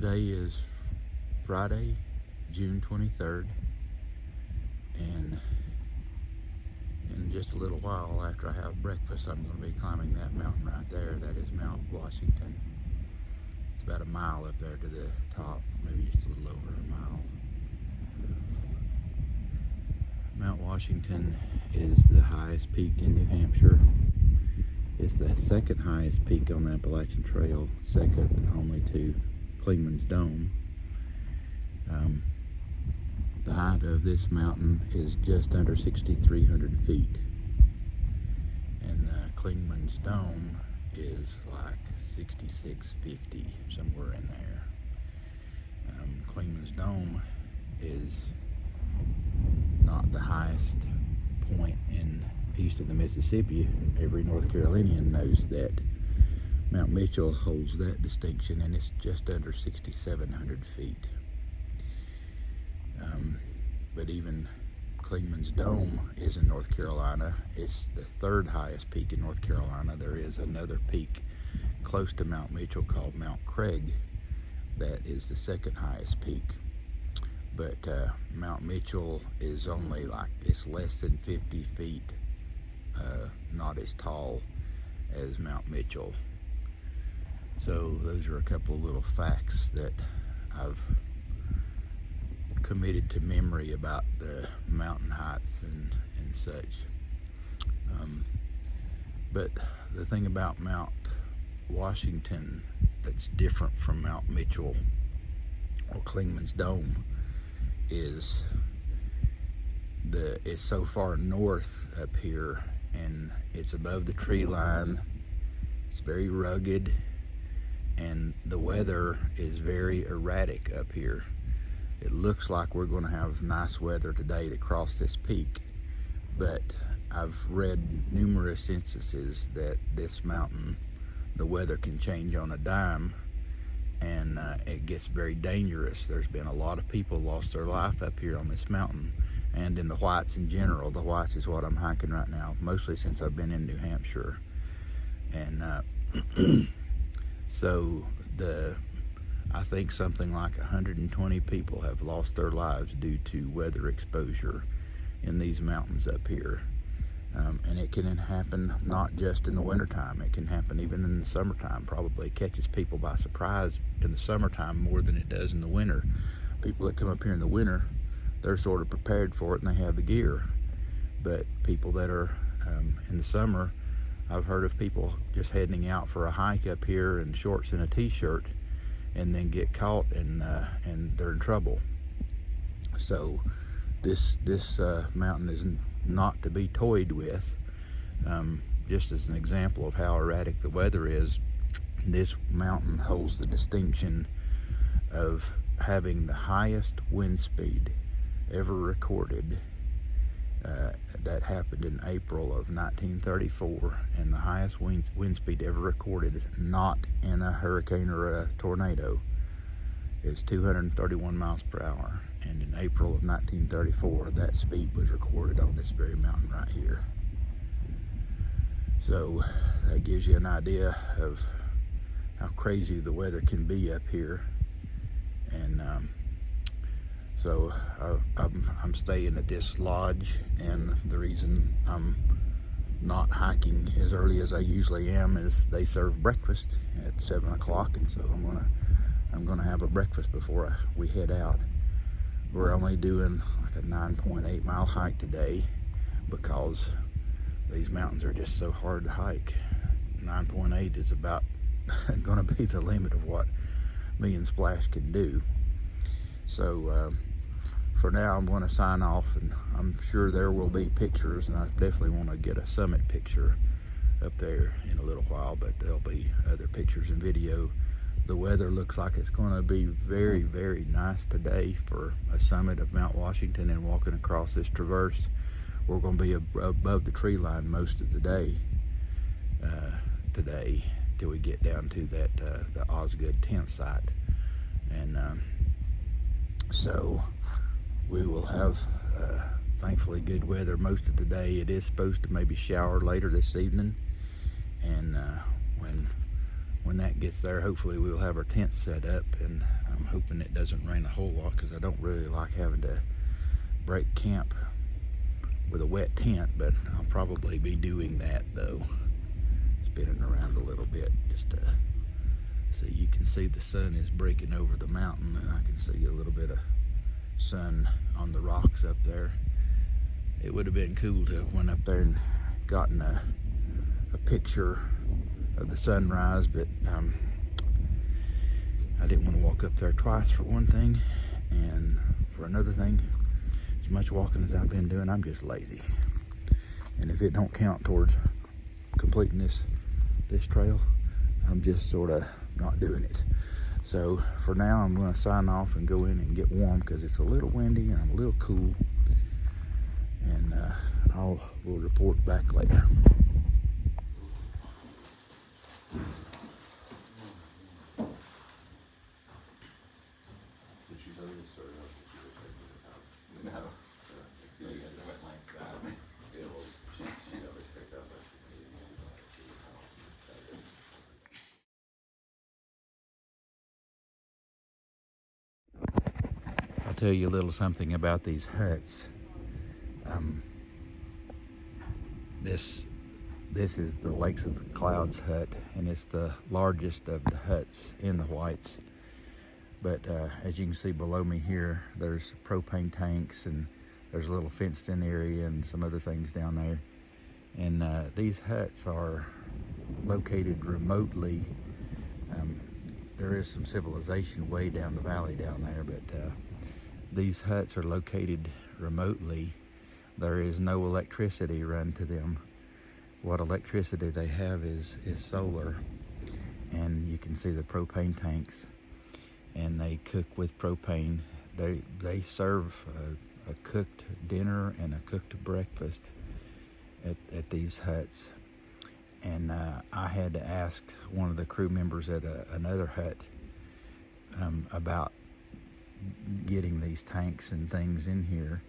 Today is Friday, June 23rd, and in just a little while after I have breakfast, I'm going to be climbing that mountain right there. That is Mount Washington. It's about a mile up there to the top, maybe just a little over a mile. Mount Washington is the highest peak in New Hampshire. It's the second highest peak on the Appalachian Trail, second only to Clingman's Dome. The height of this mountain is just under 6,300 feet, and Clingman's Dome is like 6,650, somewhere in there. Clingman's Dome is not the highest point in east of the Mississippi. Every North Carolinian knows that Mount Mitchell holds that distinction, and it's just under 6,700 feet. But even Clingman's Dome is in North Carolina. It's the third highest peak in North Carolina. There is another peak close to Mount Mitchell called Mount Craig that is the second highest peak. But Mount Mitchell is only it's less than 50 feet, not as tall as Mount Mitchell. So those are a couple of little facts that I've committed to memory about the mountain heights and such. But the thing about Mount Washington that's different from Mount Mitchell or Clingman's Dome is it's so far north up here, and it's above the tree line. It's very rugged, and the weather is very erratic up here. It looks like we're going to have nice weather today to cross this peak, but I've read numerous instances that this mountain, the weather can change on a dime, and it gets very dangerous. There's been a lot of people lost their life up here on this mountain, and in the Whites in general. The Whites is what I'm hiking right now, mostly since I've been in New Hampshire. And so I think something like 120 people have lost their lives due to weather exposure in these mountains up here. And it can happen not just in the wintertime, it can happen even in the summertime. Probably catches people by surprise in the summertime more than it does in the winter. People that come up here in the winter, they're sort of prepared for it and they have the gear. But people that are in the summer, I've heard of people just heading out for a hike up here in shorts and a t-shirt, and then get caught and they're in trouble. So this mountain is not to be toyed with. Just as an example of how erratic the weather is, this mountain holds the distinction of having the highest wind speed ever recorded. That happened in April of 1934, and the highest wind speed ever recorded, not in a hurricane or a tornado, is 231 miles per hour. And in April of 1934, that speed was recorded on this very mountain right here. So that gives you an idea of how crazy the weather can be up here. And so I'm staying at this lodge, and the reason I'm not hiking as early as I usually am is they serve breakfast at 7 o'clock, and so I'm gonna have a breakfast before we head out. We're only doing like a 9.8 mile hike today because these mountains are just so hard to hike. 9.8 is about gonna be the limit of what me and Splash can do. So for now, I'm going to sign off, and I'm sure there will be pictures, and I definitely want to get a summit picture up there in a little while, but there'll be other pictures and video. The weather looks like it's going to be very, very nice today for a summit of Mount Washington and walking across this traverse. We're going to be above the tree line most of the day today till we get down to the Osgood tent site. And so we will have thankfully good weather most of the day. It is supposed to maybe shower later this evening, and when when that gets there, hopefully we'll have our tent set up, and I'm hoping it doesn't rain a whole lot, because I don't really like having to break camp with a wet tent, but I'll probably be doing that though. Spinning around a little bit just to see. You can see the sun is breaking over the mountain, and I can see a little bit of sun on the rocks up there. It would have been cool to have went up there and gotten a picture of the sunrise, but I didn't want to walk up there twice, for one thing, and for another thing, as much walking as I've been doing, I'm just lazy. And if it don't count towards completing this trail, I'm just sort of not doing it. So for now, I'm going to sign off and go in and get warm, because it's a little windy and I'm a little cool, and we'll report back later. I'll tell you a little something about these huts. This is the Lakes of the Clouds hut, and it's the largest of the huts in the Whites. But as you can see below me here, there's propane tanks, and there's a little fenced in area and some other things down there. And these huts are located remotely. There is some civilization way down the valley down there, but these huts are located remotely. There is no electricity run to them. What electricity they have is solar, and you can see the propane tanks, and they cook with propane. They serve a cooked dinner and a cooked breakfast at these huts. And I had to ask one of the crew members at another hut about getting these tanks and things in here,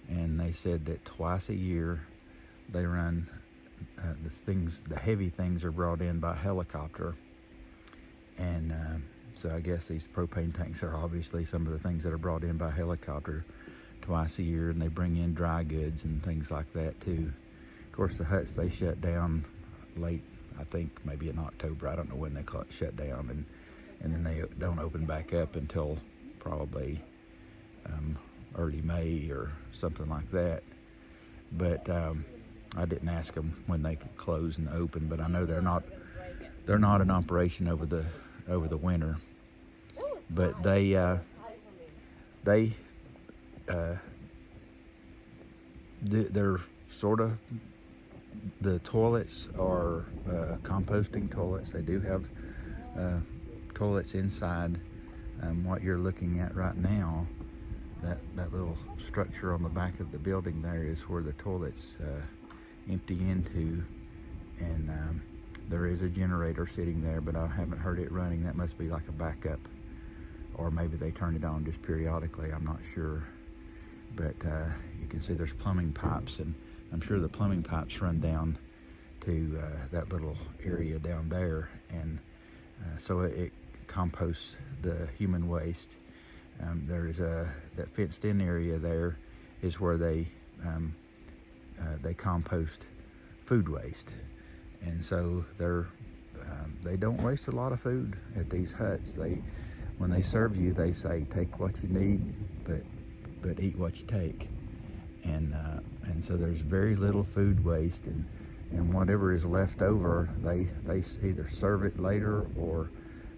and they said that twice a year they run the heavy things are brought in by helicopter, and so I guess these propane tanks are obviously some of the things that are brought in by helicopter twice a year, and they bring in dry goods and things like that too. Of course, the huts, they shut down late, I think maybe in October. I don't know when they shut down, and then they don't open back up until probably early May or something like that. But I didn't ask them when they could close and open, but I know they're not in operation over the winter. But they're sort of, the toilets are composting toilets. They do have toilets inside. What you're looking at right now, that little structure on the back of the building there, is where the toilets empty into, and there is a generator sitting there, but I haven't heard it running. That must be like a backup, or maybe they turn it on just periodically, I'm not sure. But you can see there's plumbing pipes, and I'm sure the plumbing pipes run down to that little area down there, and so it composts the human waste. There's that fenced in area there is where they compost food waste, and so they don't waste a lot of food at these huts. When they serve you, they say take what you need, but eat what you take, and so there's very little food waste, and whatever is left over, they either serve it later, or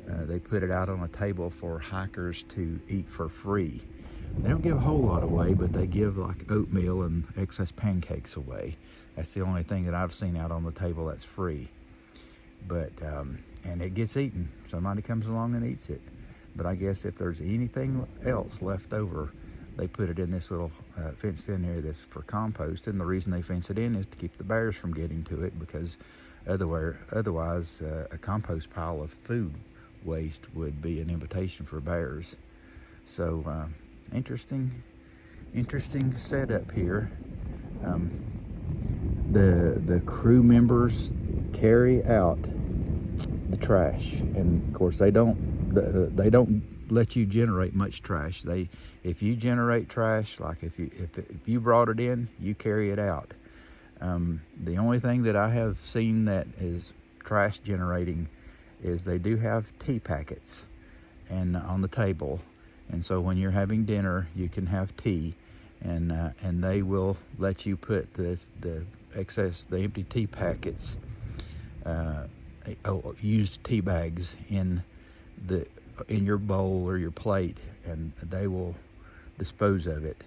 they put it out on a table for hikers to eat for free. They don't give a whole lot away, but they give like oatmeal and excess pancakes away. That's the only thing that I've seen out on the table that's free. But and it gets eaten. Somebody comes along and eats it. But I guess if there's anything else left over, they put it in this little fenced in area that's for compost. And the reason they fence it in is to keep the bears from getting to it, because otherwise a compost pile of food waste would be an invitation for bears. So interesting setup here. The crew members carry out the trash. And of course they don't let you generate much trash. If you generate trash, like if you brought it in, you carry it out. The only thing that I have seen that is trash generating is they do have tea packets and on the table, and so when you're having dinner you can have tea, and they will let you put the empty tea packets, used tea bags in your bowl or your plate, and they will dispose of it.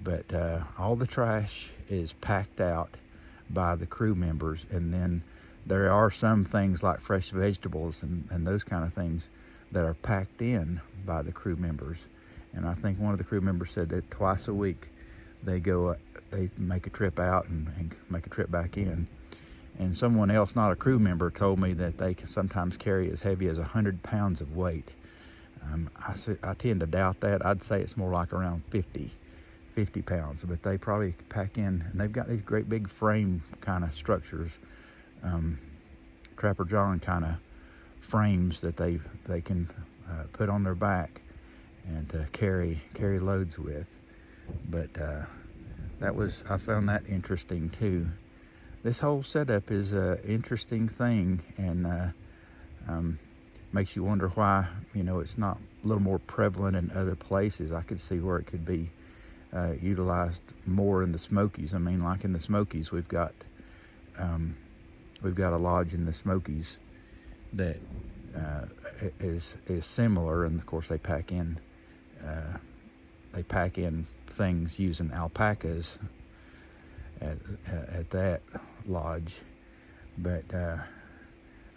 But all the trash is packed out by the crew members, and then there are some things like fresh vegetables and those kind of things that are packed in by the crew members. And I think one of the crew members said that twice a week they make a trip out and make a trip back in. And someone else, not a crew member, told me that they can sometimes carry as heavy as 100 pounds of weight. I tend to doubt that. I'd say it's more like around 50 pounds, but they probably pack in, and they've got these great big frame kind of structures, Trapper John kind of frames that they can put on their back and to carry loads with. But I found that interesting too. This whole setup is an interesting thing, and makes you wonder why it's not a little more prevalent in other places. I could see where it could be utilized more in the Smokies. I mean, like in the Smokies, we've got a lodge in the Smokies that is similar, and of course they pack in things using alpacas at that lodge. But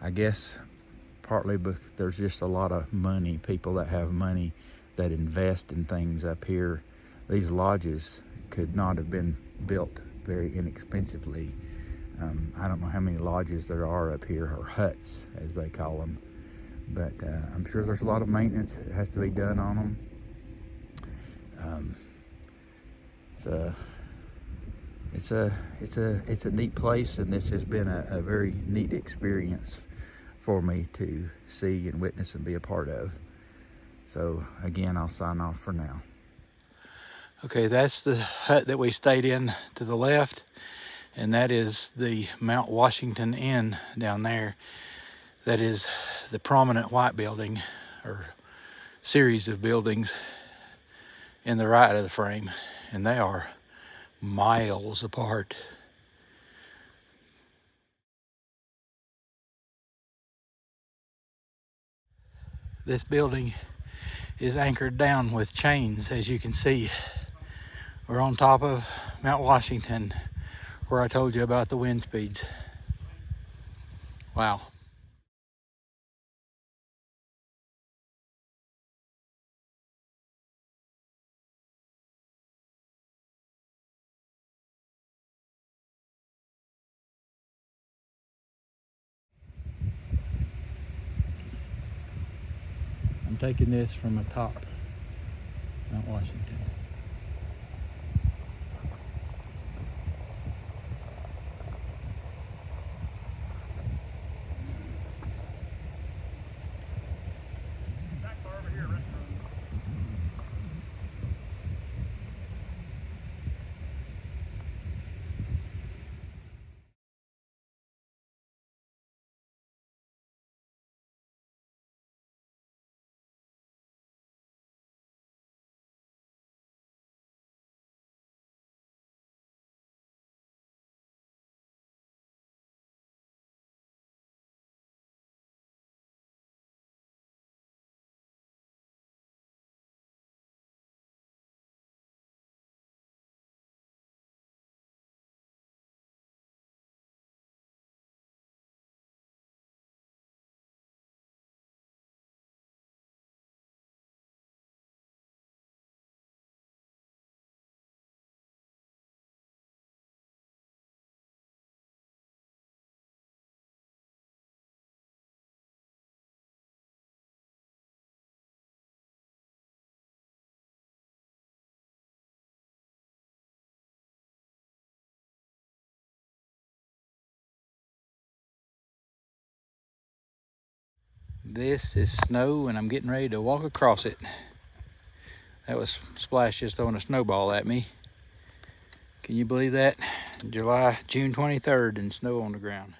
I guess partly because there's just a lot of money, people that have money that invest in things up here. These lodges could not have been built very inexpensively. I don't know how many lodges there are up here, or huts as they call them, but I'm sure there's a lot of maintenance that has to be done on them. So it's a neat place, and this has been a very neat experience for me to see and witness and be a part of. So again, I'll sign off for now. Okay, that's the hut that we stayed in to the left, and that is the Mount Washington Inn down there. That is the prominent white building, or series of buildings, in the right of the frame, and they are miles apart. This building is anchored down with chains, as you can see. We're on top of Mount Washington, where I told you about the wind speeds. Wow. I'm taking this from atop Mount Washington. This is snow, and I'm getting ready to walk across it. That was Splash just throwing a snowball at me. Can you believe that? June 23rd and snow on the ground.